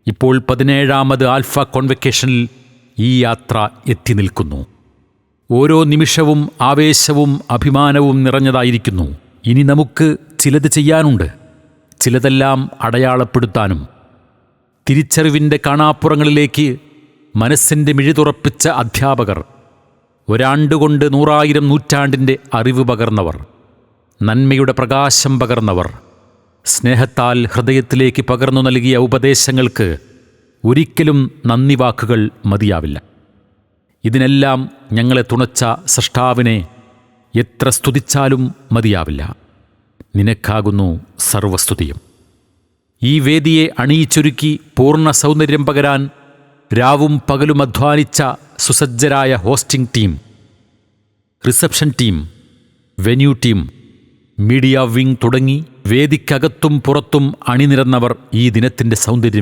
ഇപ്പോൾ 17ാമത് ആൽഫ കോൺവെക്കേഷനിൽ ഈ യാത്ര എത്തി നിൽക്കുന്നു. ഓരോ നിമിഷവും ആവേശവും അഭിമാനവും നിറഞ്ഞതായിരിക്കുന്നു. ഇനി നമുക്ക് ചിലത് ചെയ്യാനുണ്ട്, ചിലതെല്ലാം അടയാളപ്പെടുത്താനും. തിരിച്ചറിവിൻ്റെ കാണാപ്പുറങ്ങളിലേക്ക് മനസ്സിൻ്റെ മിഴിതുറപ്പിച്ച അധ്യാപകർ, ഒരാണ്ടുകൊണ്ട് 100,000 നൂറ്റാണ്ടിൻ്റെ അറിവ് പകർന്നവർ, നന്മയുടെ പ്രകാശം പകർന്നവർ, സ്നേഹത്താൽ ഹൃദയത്തിലേക്ക് പകർന്നു നൽകിയ ഉപദേശങ്ങൾക്ക് ഒരിക്കലും നന്ദി വാക്കുകൾ മതിയാവില്ല. ഇതിനെല്ലാം ഞങ്ങളെ തുണച്ച സൃഷ്ടാവിനെ എത്ര സ്തുതിച്ചാലും മതിയാവില്ല. നിനക്കാകുന്നു സർവസ്തുതിയും. ഈ വേദിയെ അണിയിച്ചൊരുക്കി പൂർണ്ണ സൗന്ദര്യം പകരാൻ രാവും പകലും അധ്വാനിച്ച സുസജ്ജരായ hosting team, reception team, venue team, media wing തുടങ്ങി വേദിക്കകത്തും പുറത്തും അണിനിരന്നവർ ഈ ദിനത്തിൻ്റെ സൗന്ദര്യം